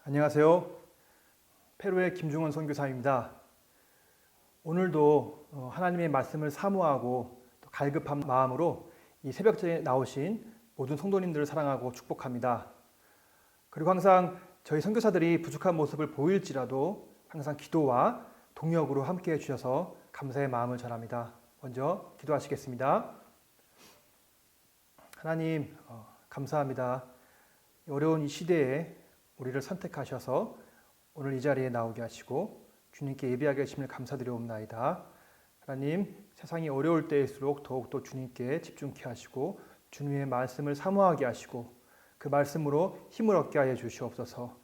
안녕하세요. 페루의 김중원 선교사입니다. 오늘도 하나님의 말씀을 사모하고 또 갈급한 마음으로 이 새벽전에 나오신 모든 성도님들을 사랑하고 축복합니다. 그리고 항상 저희 선교사들이 부족한 모습을 보일지라도 항상 기도와 동역으로 함께해 주셔서 감사의 마음을 전합니다. 먼저 기도하시겠습니다. 하나님 감사합니다. 어려운 이 시대에 우리를 선택하셔서 오늘 이 자리에 나오게 하시고 주님께 예배하게 하심을 감사드리옵나이다. 하나님, 세상이 어려울 때일수록 더욱더 주님께 집중케 하시고 주님의 말씀을 사모하게 하시고 그 말씀으로 힘을 얻게 하여 주시옵소서.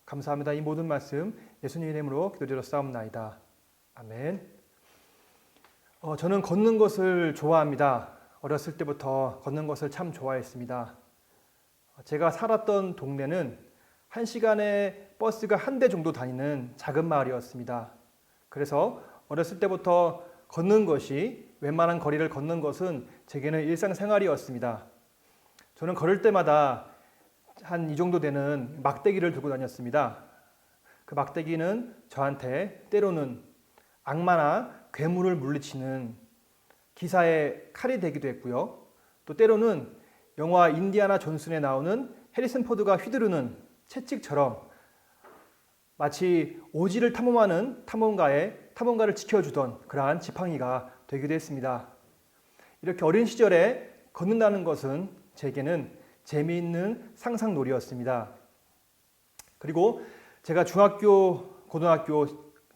감사합니다. 이 모든 말씀 예수님의 이름으로 기도드려 싸움나이다. 아멘. 저는 걷는 것을 좋아합니다. 어렸을 때부터 걷는 것을 참 좋아했습니다. 제가 살았던 동네는 1시간에 버스가 한 대 정도 다니는 작은 마을이었습니다. 그래서 어렸을 때부터 걷는 것이, 웬만한 거리를 걷는 것은 제게는 일상생활이었습니다. 저는 걸을 때마다 한 이 정도 되는 막대기를 들고 다녔습니다. 그 막대기는 저한테 때로는 악마나 괴물을 물리치는 기사의 칼이 되기도 했고요. 또 때로는 영화 인디아나 존슨에 나오는 해리슨 포드가 휘두르는 채찍처럼 마치 오지를 탐험하는 탐험가를 지켜주던 그러한 지팡이가 되기도 했습니다. 이렇게 어린 시절에 걷는다는 것은 제게는 재미있는 상상놀이였습니다. 그리고 제가 중학교, 고등학교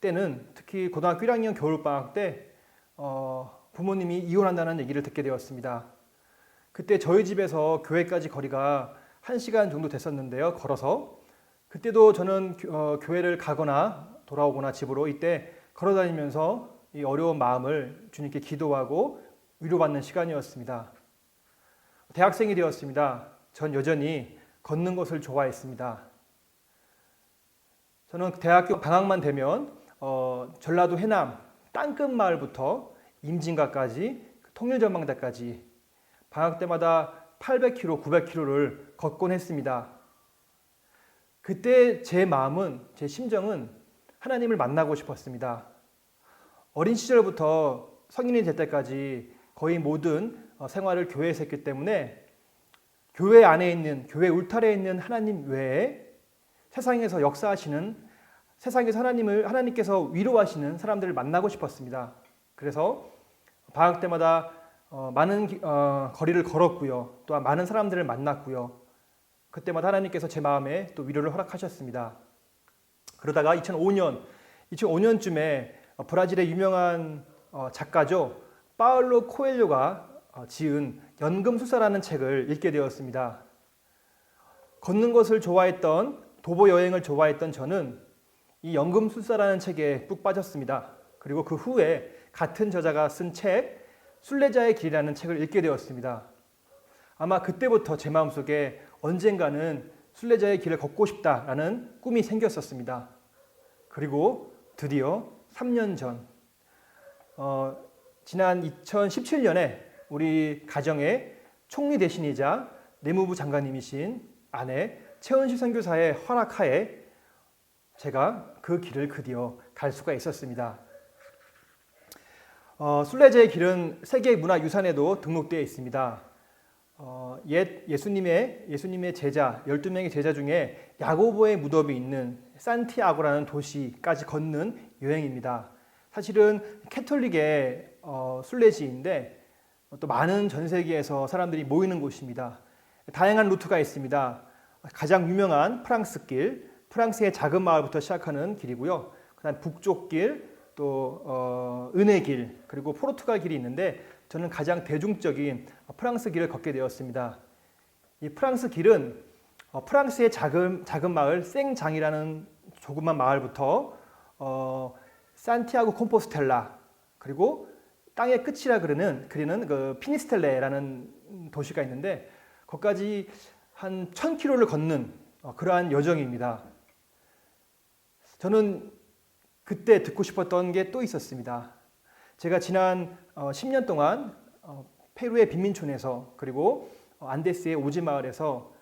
때는 특히 고등학교 1학년 겨울방학 때 부모님이 이혼한다는 얘기를 듣게 되었습니다. 그때 저희 집에서 교회까지 거리가 1시간 정도 됐었는데요. 걸어서. 그때도 저는 교회를 가거나 돌아오거나 집으로 이때 걸어다니면서 이 어려운 마음을 주님께 기도하고 위로받는 시간이었습니다. 대학생이 되었습니다. 전 여전히 걷는 것을 좋아했습니다. 저는 대학교 방학만 되면 전라도 해남 땅끝마을부터 임진각까지 통일전망대까지 방학 때마다 800km, 900km를 걷곤 했습니다. 그때 제 마음은, 제 심정은 하나님을 만나고 싶었습니다. 어린 시절부터 성인이 될 때까지 거의 모든 생활을 교회에서 했기 때문에 교회 안에 있는, 교회 울타리에 있는 하나님 외에 세상에서 역사하시는, 세상에서 하나님께서 위로하시는 사람들을 만나고 싶었습니다. 그래서 방학 때마다 많은 거리를 걸었고요. 또한 많은 사람들을 만났고요. 그때마다 하나님께서 제 마음에 또 위로를 허락하셨습니다. 그러다가 2005년쯤에 브라질의 유명한 작가죠. 파울로 코엘료가 지은 연금술사라는 책을 읽게 되었습니다. 걷는 것을 좋아했던, 도보 여행을 좋아했던 저는 이 연금술사라는 책에 푹 빠졌습니다. 그리고 그 후에 같은 저자가 쓴 책 순례자의 길이라는 책을 읽게 되었습니다. 아마 그때부터 제 마음속에 언젠가는 순례자의 길을 걷고 싶다라는 꿈이 생겼었습니다. 그리고 드디어 3년 전 지난 2017년에 우리 가정의 총리 대신이자 내무부 장관님이신 아내 최은실 선교사의 허락하에 제가 그 길을 드디어 갈 수가 있었습니다. 순례자의 길은 세계문화유산에도 등록되어 있습니다. 예수님의 제자, 12명의 제자 중에 야고보의 무덤이 있는 산티아고라는 도시까지 걷는 여행입니다. 사실은 캐톨릭의 순례지인데 또 많은 전 세계에서 사람들이 모이는 곳입니다. 다양한 루트가 있습니다. 가장 유명한 프랑스 길, 프랑스의 작은 마을부터 시작하는 길이고요. 그다음 북쪽 길, 또 은혜길, 그리고 포르투갈 길이 있는데 저는 가장 대중적인 프랑스 길을 걷게 되었습니다. 이 프랑스 길은 프랑스의 작은 마을 생장이라는 조그만 마을부터 산티아고 콤포스텔라, 그리고 땅의 끝이라 그리는 그 피니스텔레라는 도시가 있는데 거기까지 한 1000km를 걷는 그러한 여정입니다. 저는 그때 듣고 싶었던 게 또 있었습니다. 제가 지난 10년 동안 페루의 빈민촌에서 그리고 안데스의 오지 마을에서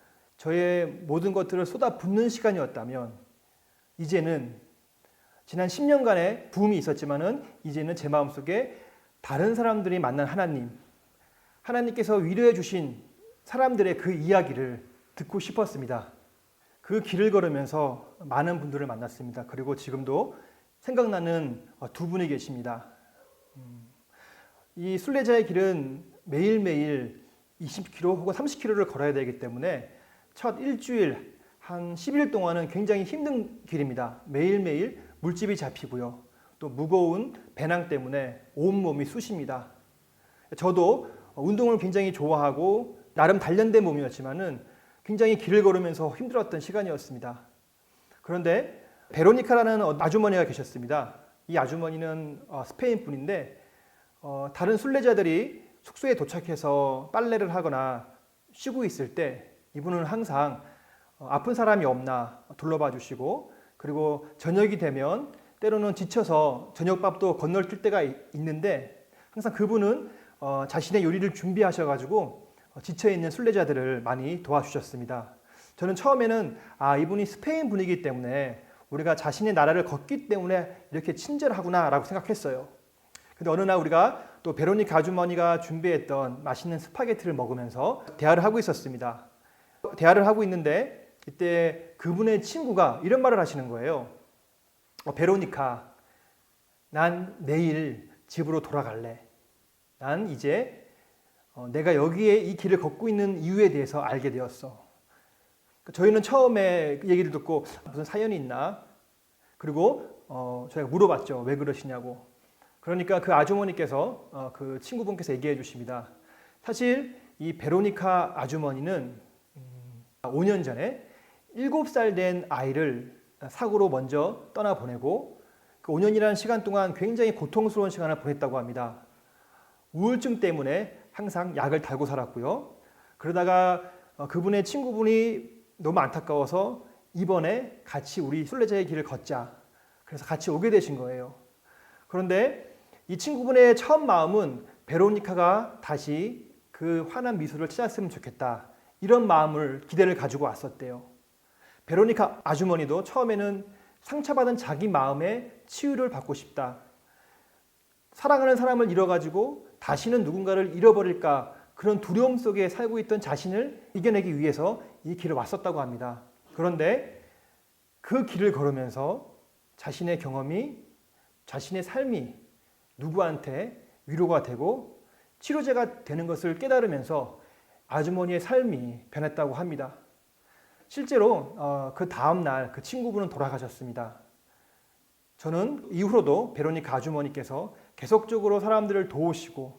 저의 모든 것들을 쏟아붓는 시간이었다면 이제는 지난 10년간의 부음이 있었지만은 이제는 제 마음속에 다른 사람들이 만난 하나님께서 위로해 주신 사람들의 그 이야기를 듣고 싶었습니다. 그 길을 걸으면서 많은 분들을 만났습니다. 그리고 지금도 생각나는 두 분이 계십니다. 이 순례자의 길은 매일매일 20km 혹은 30km를 걸어야 되기 때문에 첫 일주일 한 10일 동안은 굉장히 힘든 길입니다. 매일매일 물집이 잡히고요. 또 무거운 배낭 때문에 온몸이 쑤십니다. 저도 운동을 굉장히 좋아하고 나름 단련된 몸이었지만은 굉장히 길을 걸으면서 힘들었던 시간이었습니다. 그런데 베로니카라는 아주머니가 계셨습니다. 이 아주머니는 스페인 분인데 다른 순례자들이 숙소에 도착해서 빨래를 하거나 쉬고 있을 때 이분은 항상 아픈 사람이 없나 둘러봐 주시고, 그리고 저녁이 되면 때로는 지쳐서 저녁밥도 건널뛸 때가 있는데 항상 그분은 자신의 요리를 준비하셔가지고 지쳐있는 순례자들을 많이 도와주셨습니다. 저는 처음에는 이분이 스페인 분이기 때문에 우리가 자신의 나라를 걷기 때문에 이렇게 친절하구나 라고 생각했어요. 근데 어느 날 우리가 또 베로니카 아주머니가 준비했던 맛있는 스파게티를 먹으면서 대화를 하고 있었습니다. 대화를 하고 있는데 이때 그분의 친구가 이런 말을 하시는 거예요. 베로니카, 난 내일 집으로 돌아갈래. 난 이제 내가 여기에 이 길을 걷고 있는 이유에 대해서 알게 되었어. 저희는 처음에 그 얘기를 듣고 무슨 사연이 있나? 그리고 저희가 물어봤죠. 왜 그러시냐고. 그러니까 그 아주머니께서 그 친구분께서 얘기해 주십니다. 사실 이 베로니카 아주머니는 5년 전에 7살 된 아이를 사고로 먼저 떠나보내고 그 5년이라는 시간 동안 굉장히 고통스러운 시간을 보냈다고 합니다. 우울증 때문에 항상 약을 달고 살았고요. 그러다가 그분의 친구분이 너무 안타까워서 이번에 같이 우리 순례자의 길을 걷자. 그래서 같이 오게 되신 거예요. 그런데 이 친구분의 처음 마음은 베로니카가 다시 그 환한 미소를 찾았으면 좋겠다. 이런 기대를 가지고 왔었대요. 베로니카 아주머니도 처음에는 상처받은 자기 마음에 치유를 받고 싶다. 사랑하는 사람을 잃어가지고 다시는 누군가를 잃어버릴까 그런 두려움 속에 살고 있던 자신을 이겨내기 위해서 이 길을 왔었다고 합니다. 그런데 그 길을 걸으면서 자신의 경험이, 자신의 삶이 누구한테 위로가 되고 치료제가 되는 것을 깨달으면서 아주머니의 삶이 변했다고 합니다. 실제로 그 다음날 그 친구분은 돌아가셨습니다. 저는 이후로도 베로니카 아주머니께서 계속적으로 사람들을 도우시고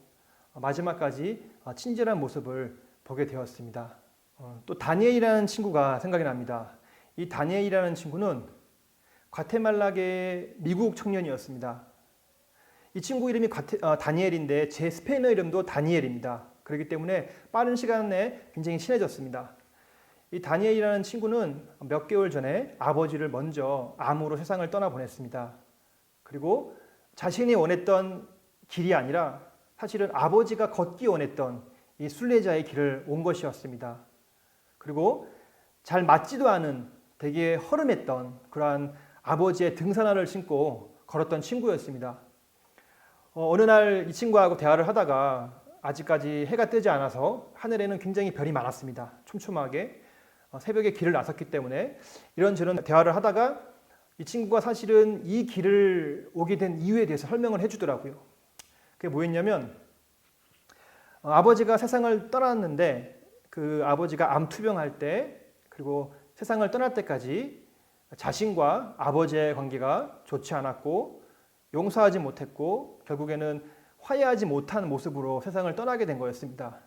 마지막까지 친절한 모습을 보게 되었습니다. 또 다니엘이라는 친구가 생각이 납니다. 이 다니엘이라는 친구는 과테말라계 미국 청년이었습니다. 이 친구 이름이 다니엘인데 제 스페인어 이름도 다니엘입니다. 그렇기 때문에 빠른 시간 내에 굉장히 친해졌습니다. 이 다니엘이라는 친구는 몇 개월 전에 아버지를 먼저 암으로 세상을 떠나보냈습니다. 그리고 자신이 원했던 길이 아니라 사실은 아버지가 걷기 원했던 이 순례자의 길을 온 것이었습니다. 그리고 잘 맞지도 않은 되게 허름했던 그러한 아버지의 등산화를 신고 걸었던 친구였습니다. 어느 날 이 친구하고 대화를 하다가 아직까지 해가 뜨지 않아서 하늘에는 굉장히 별이 많았습니다. 촘촘하게 새벽에 길을 나섰기 때문에 이런저런 대화를 하다가 이 친구가 사실은 이 길을 오게 된 이유에 대해서 설명을 해주더라고요. 그게 뭐였냐면 아버지가 세상을 떠났는데 그 아버지가 암 투병할 때 그리고 세상을 떠날 때까지 자신과 아버지의 관계가 좋지 않았고 용서하지 못했고 결국에는 화해하지 못한 모습으로 세상을 떠나게 된 거였습니다.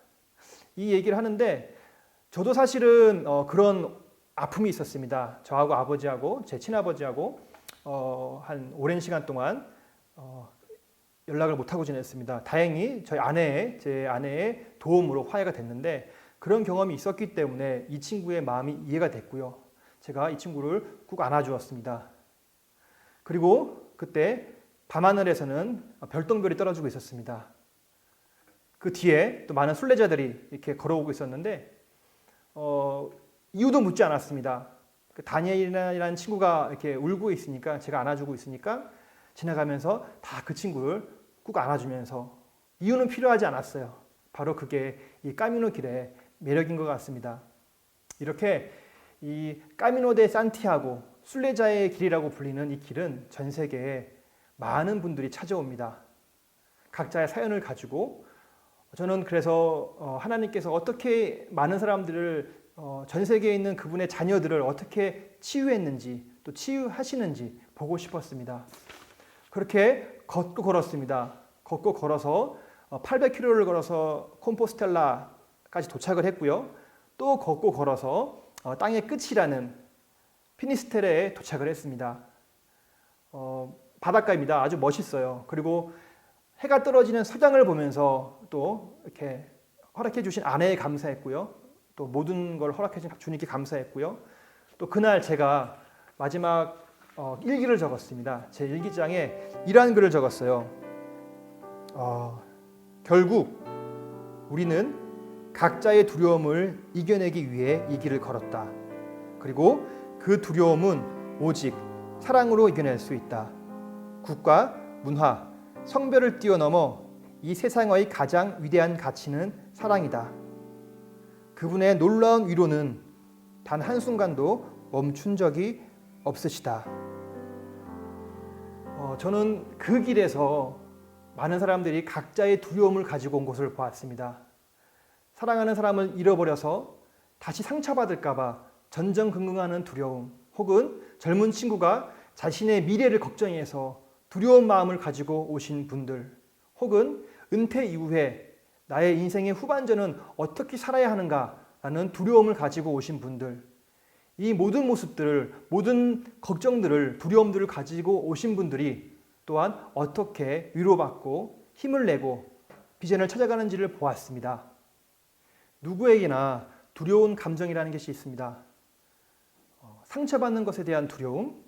이 얘기를 하는데 저도 사실은 그런 아픔이 있었습니다. 저하고 아버지하고 제 친아버지하고 한 오랜 시간 동안 연락을 못하고 지냈습니다. 다행히 제 아내의 도움으로 화해가 됐는데 그런 경험이 있었기 때문에 이 친구의 마음이 이해가 됐고요. 제가 이 친구를 꼭 안아주었습니다. 그리고 그때 밤하늘에서는 별똥별이 떨어지고 있었습니다. 그 뒤에 또 많은 순례자들이 이렇게 걸어오고 있었는데 이유도 묻지 않았습니다. 그 다니엘이라는 친구가 이렇게 울고 있으니까, 제가 안아주고 있으니까 지나가면서 다 그 친구를 꾹 안아주면서, 이유는 필요하지 않았어요. 바로 그게 이 까미노 길의 매력인 것 같습니다. 이렇게 이 까미노 데 산티아고, 순례자의 길이라고 불리는 이 길은 전 세계에 많은 분들이 찾아옵니다. 각자의 사연을 가지고. 저는 그래서 하나님께서 어떻게 많은 사람들을, 전 세계에 있는 그분의 자녀들을 어떻게 치유했는지, 또 치유하시는지 보고 싶었습니다. 그렇게 걷고 걸었습니다. 걷고 걸어서 800km를 걸어서 콤포스텔라까지 도착을 했고요. 또 걷고 걸어서 땅의 끝이라는 피니스테레에 도착을 했습니다. 바닷가입니다. 아주 멋있어요. 그리고 해가 떨어지는 서장을 보면서 또 이렇게 허락해 주신 아내에 감사했고요. 또 모든 걸 허락해 주신 주님께 감사했고요. 또 그날 제가 마지막 일기를 적었습니다. 제 일기장에 이러한 글을 적었어요. 결국 우리는 각자의 두려움을 이겨내기 위해 이 길을 걸었다. 그리고 그 두려움은 오직 사랑으로 이겨낼 수 있다. 국가, 문화, 성별을 뛰어넘어 이 세상의 가장 위대한 가치는 사랑이다. 그분의 놀라운 위로는 단 한순간도 멈춘 적이 없으시다. 저는 그 길에서 많은 사람들이 각자의 두려움을 가지고 온 것을 보았습니다. 사랑하는 사람을 잃어버려서 다시 상처받을까 봐 전전긍긍하는 두려움, 혹은 젊은 친구가 자신의 미래를 걱정해서 두려운 마음을 가지고 오신 분들, 혹은 은퇴 이후에 나의 인생의 후반전은 어떻게 살아야 하는가라는 두려움을 가지고 오신 분들, 이 모든 모습들을, 모든 걱정들을, 두려움들을 가지고 오신 분들이 또한 어떻게 위로받고 힘을 내고 비전을 찾아가는지를 보았습니다. 누구에게나 두려운 감정이라는 것이 있습니다. 상처받는 것에 대한 두려움,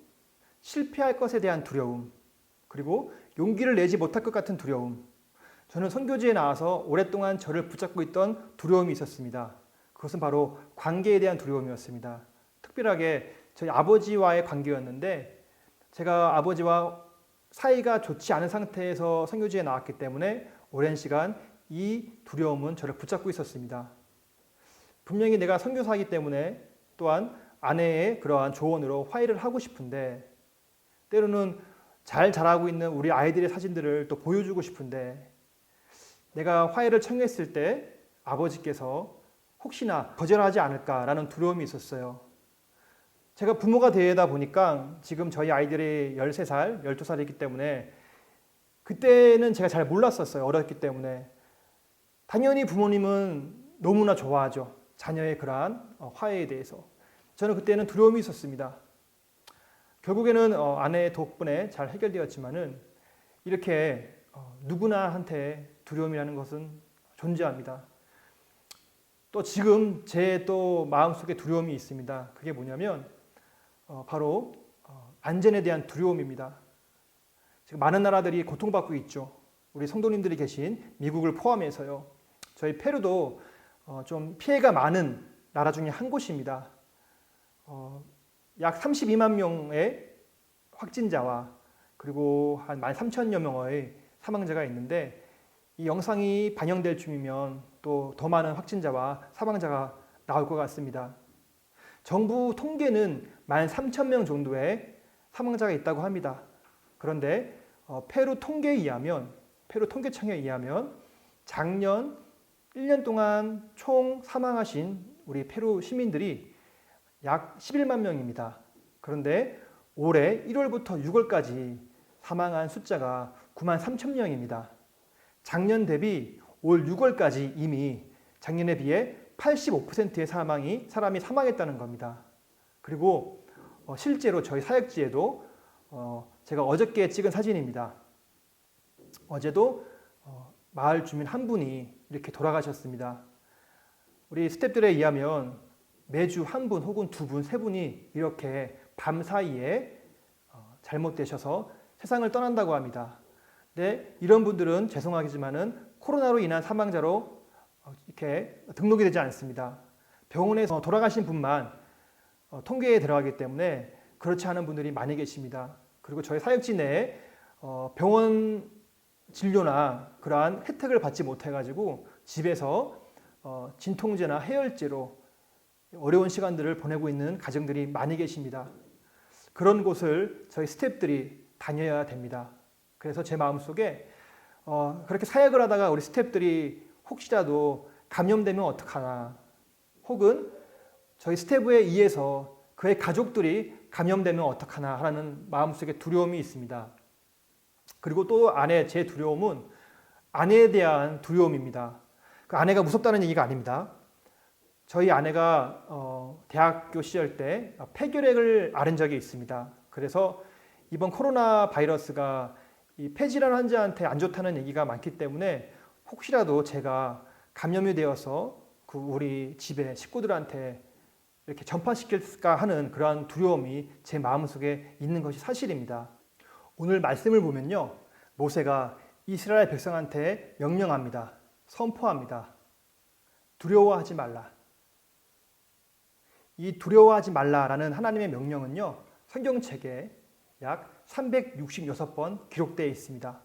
실패할 것에 대한 두려움, 그리고 용기를 내지 못할 것 같은 두려움. 저는 선교지에 나와서 오랫동안 저를 붙잡고 있던 두려움이 있었습니다. 그것은 바로 관계에 대한 두려움이었습니다. 특별하게 저희 아버지와의 관계였는데, 제가 아버지와 사이가 좋지 않은 상태에서 선교지에 나왔기 때문에 오랜 시간 이 두려움은 저를 붙잡고 있었습니다. 분명히 내가 선교사이기 때문에 또한 아내의 그러한 조언으로 화해를 하고 싶은데, 때로는 잘 자라고 있는 우리 아이들의 사진들을 또 보여주고 싶은데, 내가 화해를 청했을 때 아버지께서 혹시나 거절하지 않을까라는 두려움이 있었어요. 제가 부모가 되다 보니까 지금 저희 아이들이 13살, 12살이기 때문에 그때는 제가 잘 몰랐었어요. 어렸기 때문에. 당연히 부모님은 너무나 좋아하죠. 자녀의 그러한 화해에 대해서. 저는 그때는 두려움이 있었습니다. 결국에는 아내 덕분에 잘 해결되었지만은, 이렇게 누구나한테 두려움이라는 것은 존재합니다. 또 지금 제 또 마음속에 두려움이 있습니다. 그게 뭐냐면 바로 안전에 대한 두려움입니다. 지금 많은 나라들이 고통받고 있죠. 우리 성도님들이 계신 미국을 포함해서요. 저희 페루도 좀 피해가 많은 나라 중에 한 곳입니다. 약 32만 명의 확진자와 그리고 한 13,000여 명의 사망자가 있는데, 이 영상이 반영될 쯤이면 또 더 많은 확진자와 사망자가 나올 것 같습니다. 정부 통계는 13,000명 정도의 사망자가 있다고 합니다. 그런데 페루 통계에 의하면, 페루 통계청에 의하면 작년 1년 동안 총 사망하신 우리 페루 시민들이 약 11만 명입니다. 그런데 올해 1월부터 6월까지 사망한 숫자가 9만 3천 명입니다. 작년 대비 올 6월까지 이미 작년에 비해 85%의 사람이 사망했다는 겁니다. 그리고 실제로 저희 사역지에도 제가 어저께 찍은 사진입니다. 어제도 마을 주민 한 분이 이렇게 돌아가셨습니다. 우리 스태프들에 의하면 매주 한 분 혹은 두 분, 세 분이 이렇게 밤 사이에 잘못되셔서 세상을 떠난다고 합니다. 근데 이런 분들은 죄송하지만은 코로나로 인한 사망자로 이렇게 등록이 되지 않습니다. 병원에서 돌아가신 분만 통계에 들어가기 때문에 그렇지 않은 분들이 많이 계십니다. 그리고 저희 사역지 내에 병원 진료나 그러한 혜택을 받지 못해가지고 집에서 진통제나 해열제로 어려운 시간들을 보내고 있는 가정들이 많이 계십니다. 그런 곳을 저희 스태프들이 다녀야 됩니다. 그래서 제 마음속에 그렇게 사역을 하다가 우리 스태프들이 혹시라도 감염되면 어떡하나, 혹은 저희 스태프에 의해서 그의 가족들이 감염되면 어떡하나 하는 마음속에 두려움이 있습니다. 그리고 또 제 두려움은 아내에 대한 두려움입니다. 그 아내가 무섭다는 얘기가 아닙니다. 저희 아내가 대학교 시절 때 폐결핵을 앓은 적이 있습니다. 그래서 이번 코로나 바이러스가 이 폐질환 환자한테 안 좋다는 얘기가 많기 때문에 혹시라도 제가 감염이 되어서 그 우리 집에 식구들한테 이렇게 전파시킬까 하는 그러한 두려움이 제 마음속에 있는 것이 사실입니다. 오늘 말씀을 보면요, 모세가 이스라엘 백성한테 명령합니다. 선포합니다. 두려워하지 말라. 이 두려워하지 말라라는 하나님의 명령은요, 성경책에 약 366번 기록되어 있습니다.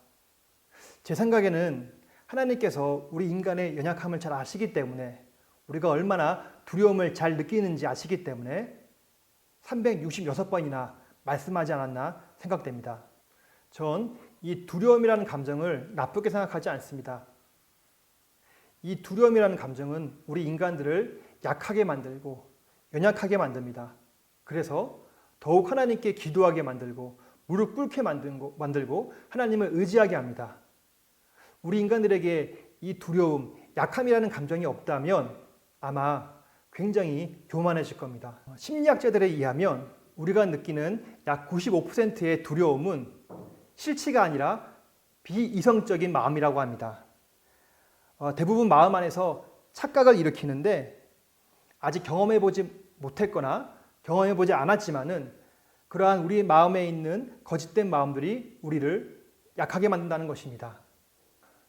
제 생각에는 하나님께서 우리 인간의 연약함을 잘 아시기 때문에, 우리가 얼마나 두려움을 잘 느끼는지 아시기 때문에 366번이나 말씀하지 않았나 생각됩니다. 전 이 두려움이라는 감정을 나쁘게 생각하지 않습니다. 이 두려움이라는 감정은 우리 인간들을 약하게 만들고 연약하게 만듭니다. 그래서 더욱 하나님께 기도하게 만들고 무릎 꿇게 만들고 하나님을 의지하게 합니다. 우리 인간들에게 이 두려움, 약함이라는 감정이 없다면 아마 굉장히 교만해질 겁니다. 심리학자들에 의하면 우리가 느끼는 약 95%의 두려움은 실체가 아니라 비이성적인 마음이라고 합니다. 대부분 마음 안에서 착각을 일으키는데 아직 경험해보지 못했거나 경험해보지 않았지만은 그러한 우리 마음에 있는 거짓된 마음들이 우리를 약하게 만든다는 것입니다.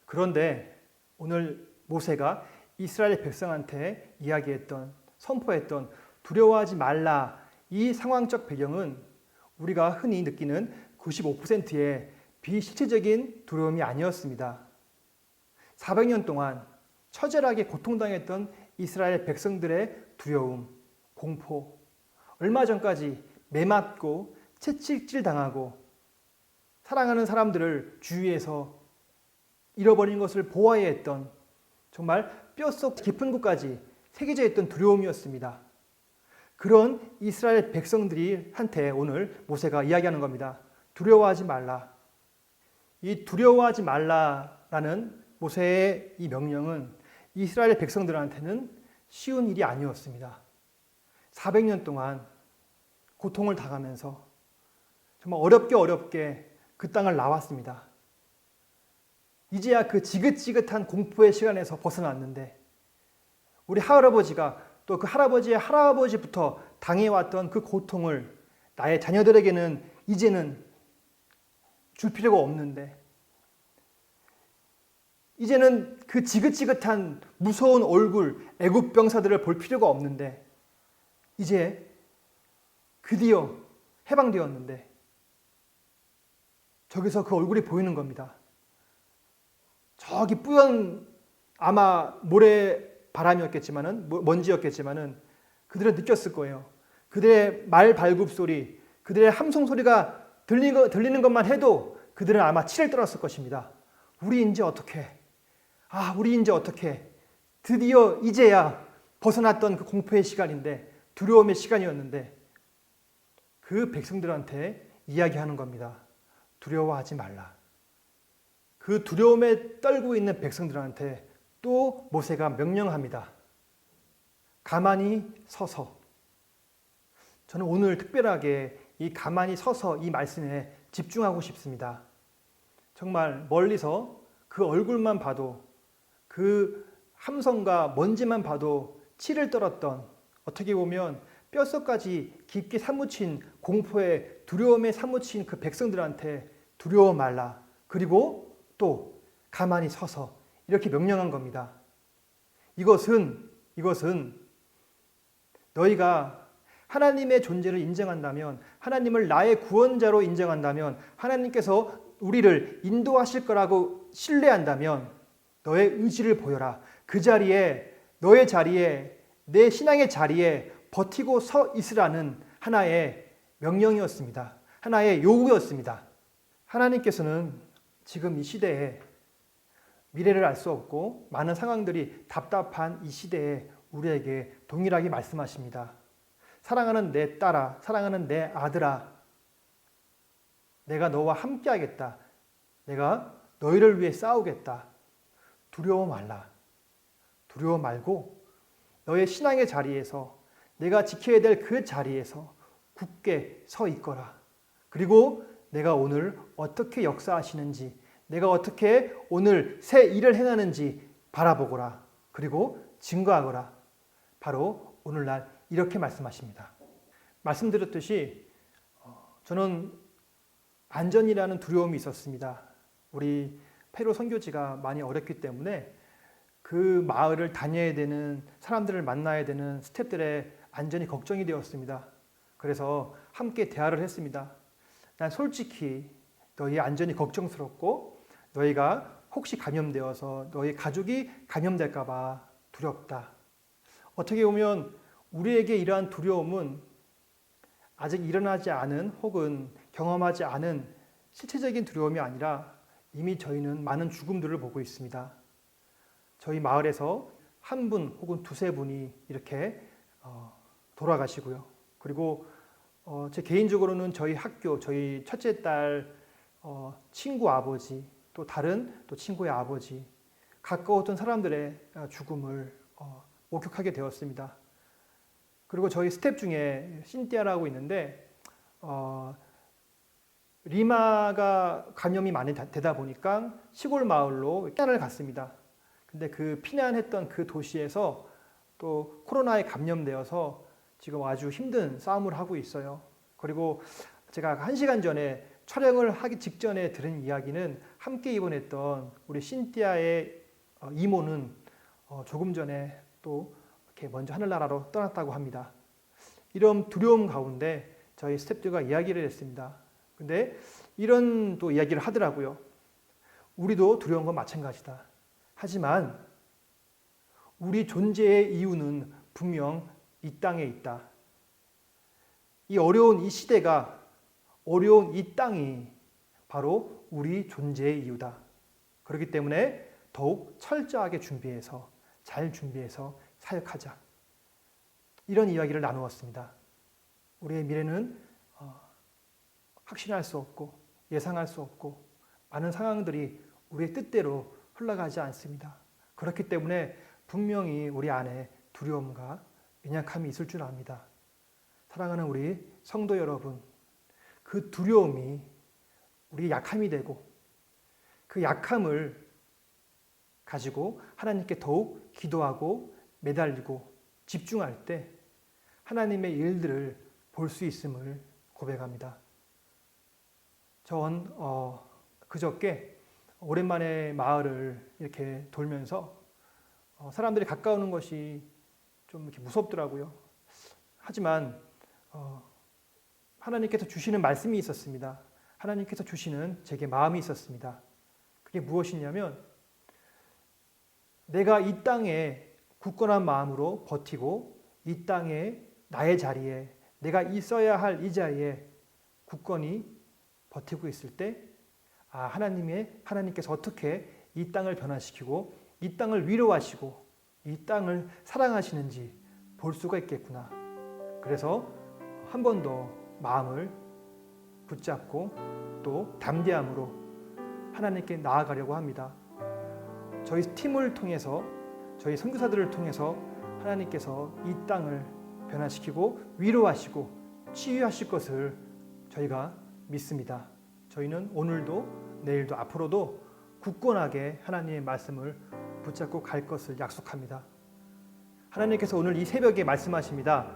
그런데 오늘 모세가 이스라엘 백성한테 선포했던 두려워하지 말라, 이 상황적 배경은 우리가 흔히 느끼는 95%의 비실체적인 두려움이 아니었습니다. 400년 동안 처절하게 고통당했던 이스라엘 백성들의 두려움, 공포, 얼마 전까지 매맞고 채찍질 당하고 사랑하는 사람들을 주위에서 잃어버린 것을 보아야 했던 정말 뼛속 깊은 곳까지 새겨져 있던 두려움이었습니다. 그런 이스라엘 백성들한테 오늘 모세가 이야기하는 겁니다. 두려워하지 말라. 이 두려워하지 말라라는 모세의 이 명령은 이스라엘 백성들한테는 쉬운 일이 아니었습니다. 400년 동안 고통을 당하면서 정말 어렵게 그 땅을 나왔습니다. 이제야 그 지긋지긋한 공포의 시간에서 벗어났는데 우리 할아버지가 또 그 할아버지의 할아버지부터 당해왔던 그 고통을 나의 자녀들에게는 이제는 줄 필요가 없는데, 이제는 그 지긋지긋한 무서운 얼굴 애굽 병사들을 볼 필요가 없는데, 이제 드디어 해방되었는데 저기서 그 얼굴이 보이는 겁니다. 저기 뿌연 아마 모래 바람이었겠지만은 먼지였겠지만은 그들은 느꼈을 거예요. 그들의 말 발굽 소리, 그들의 함성 소리가 들리는 것만 해도 그들은 아마 치를 떨었을 것입니다. 우리 이제 어떻게? 드디어 이제야 벗어났던 그 공포의 시간인데, 두려움의 시간이었는데 그 백성들한테 이야기하는 겁니다. 두려워하지 말라. 그 두려움에 떨고 있는 백성들한테 또 모세가 명령합니다. 가만히 서서. 저는 오늘 특별하게 이 가만히 서서 이 말씀에 집중하고 싶습니다. 정말 멀리서 그 얼굴만 봐도, 그 함성과 먼지만 봐도 치를 떨었던, 어떻게 보면 뼛속까지 깊게 사무친 공포에 두려움에 사무친 그 백성들한테 두려워 말라. 그리고 또 가만히 서서 이렇게 명령한 겁니다. 이것은 너희가 하나님의 존재를 인정한다면, 하나님을 나의 구원자로 인정한다면, 하나님께서 우리를 인도하실 거라고 신뢰한다면 너의 의지를 보여라. 그 자리에, 너의 자리에, 내 신앙의 자리에 버티고 서 있으라는 하나의 명령이었습니다. 하나의 요구였습니다. 하나님께서는 지금 이 시대에 미래를 알 수 없고 많은 상황들이 답답한 이 시대에 우리에게 동일하게 말씀하십니다. 사랑하는 내 딸아, 사랑하는 내 아들아, 내가 너와 함께 하겠다. 내가 너희를 위해 싸우겠다. 두려워 말라. 두려워 말고 너의 신앙의 자리에서, 내가 지켜야 될 그 자리에서 굳게 서 있거라. 그리고 내가 오늘 어떻게 역사하시는지, 내가 어떻게 오늘 새 일을 행하는지 바라보거라. 그리고 증거하거라. 바로 오늘날 이렇게 말씀하십니다. 말씀드렸듯이 저는 안전이라는 두려움이 있었습니다. 우리 페루 선교지가 많이 어렵기 때문에 그 마을을 다녀야 되는, 사람들을 만나야 되는 스태프들의 안전이 걱정이 되었습니다. 그래서 함께 대화를 했습니다. 난 솔직히 너희 안전이 걱정스럽고 너희가 혹시 감염되어서 너희 가족이 감염될까 봐 두렵다. 어떻게 보면 우리에게 이러한 두려움은 아직 일어나지 않은 혹은 경험하지 않은 실체적인 두려움이 아니라 이미 저희는 많은 죽음들을 보고 있습니다. 저희 마을에서 한 분 혹은 두세 분이 이렇게 돌아가시고요. 그리고 제 개인적으로는 저희 학교, 저희 첫째 딸 친구 아버지, 또 다른 또 친구의 아버지, 가까웠던 사람들의 죽음을 목격하게 되었습니다. 그리고 저희 스텝 중에 신띠아라고 있는데 리마가 감염이 많이 되다 보니까 시골 마을로 피난을 갔습니다. 근데 그 피난했던 그 도시에서 또 코로나에 감염되어서 지금 아주 힘든 싸움을 하고 있어요. 그리고 제가 1시간 전에 촬영을 하기 직전에 들은 이야기는 함께 입원했던 우리 신띠아의 이모는 조금 전에 또 이렇게 먼저 하늘나라로 떠났다고 합니다. 이런 두려움 가운데 저희 스태프들과 이야기를 했습니다. 근데 이런 또 이야기를 하더라고요. 우리도 두려운 건 마찬가지다. 하지만 우리 존재의 이유는 분명 이 땅에 있다. 이 어려운 이 시대가, 어려운 이 땅이 바로 우리 존재의 이유다. 그렇기 때문에 더욱 철저하게 준비해서, 잘 준비해서 사역하자. 이런 이야기를 나누었습니다. 우리의 미래는 확신할 수 없고 예상할 수 없고 많은 상황들이 우리의 뜻대로 흘러가지 않습니다. 그렇기 때문에 분명히 우리 안에 두려움과 연약함이 있을 줄 압니다. 사랑하는 우리 성도 여러분, 그 두려움이 우리의 약함이 되고 그 약함을 가지고 하나님께 더욱 기도하고 매달리고 집중할 때 하나님의 일들을 볼 수 있음을 고백합니다. 전 그저께 오랜만에 마을을 이렇게 돌면서 사람들이 가까우는 것이 좀 이렇게 무섭더라고요. 하지만 하나님께서 주시는 말씀이 있었습니다. 하나님께서 주시는 제게 마음이 있었습니다. 그게 무엇이냐면 내가 이 땅에 굳건한 마음으로 버티고 이 땅에 나의 자리에 내가 있어야 할 이 자리에 굳건히 버티고 있을 때 하나님께서 어떻게 이 땅을 변화시키고 이 땅을 위로하시고 이 땅을 사랑하시는지 볼 수가 있겠구나. 그래서 한 번 더 마음을 붙잡고 또 담대함으로 하나님께 나아가려고 합니다. 저희 팀을 통해서, 저희 선교사들을 통해서 하나님께서 이 땅을 변화시키고 위로하시고 치유하실 것을 저희가 믿습니다. 저희는 오늘도 내일도 앞으로도 굳건하게 하나님의 말씀을 붙잡고 갈 것을 약속합니다. 하나님께서 오늘 이 새벽에 말씀하십니다.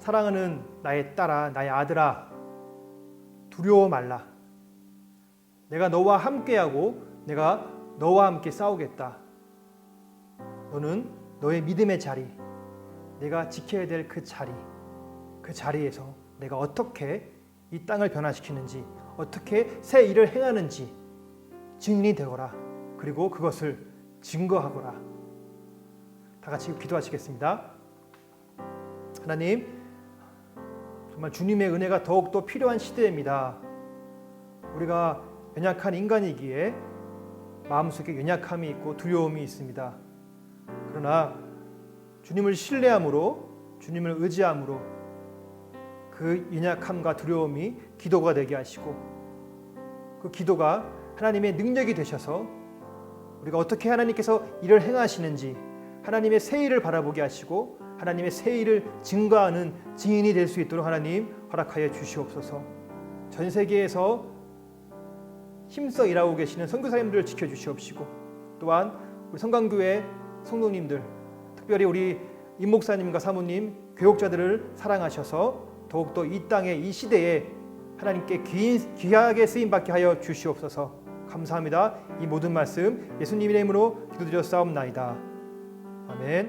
사랑하는 나의 딸아, 나의 아들아, 두려워 말라. 내가 너와 함께하고 내가 너와 함께 싸우겠다. 너는 너의 믿음의 자리, 내가 지켜야 될 그 그 자리에서 내가 어떻게 이 땅을 변화시키는지, 어떻게 새 일을 행하는지 증인이 되거라. 그리고 그것을 증거하거라. 다 같이 기도하시겠습니다. 하나님, 정말 주님의 은혜가 더욱더 필요한 시대입니다. 우리가 연약한 인간이기에 마음속에 연약함이 있고 두려움이 있습니다. 그러나 주님을 신뢰함으로, 주님을 의지함으로 그 연약함과 두려움이 기도가 되게 하시고, 그 기도가 하나님의 능력이 되셔서 우리가 어떻게 하나님께서 일을 행하시는지 하나님의 새 일을 바라보게 하시고 하나님의 새 일을 증거하는 증인이 될 수 있도록 하나님 허락하여 주시옵소서. 전 세계에서 힘써 일하고 계시는 선교사님들을 지켜주시옵시고, 또한 우리 성강교회 성도님들, 특별히 우리 임 목사님과 사모님, 교육자들을 사랑하셔서 더욱더 이 땅에, 이 시대에 하나님께 귀하게 쓰임받게 하여 주시옵소서. 감사합니다. 이 모든 말씀 예수님의 이름으로 기도드렸사옵나이다. 아멘.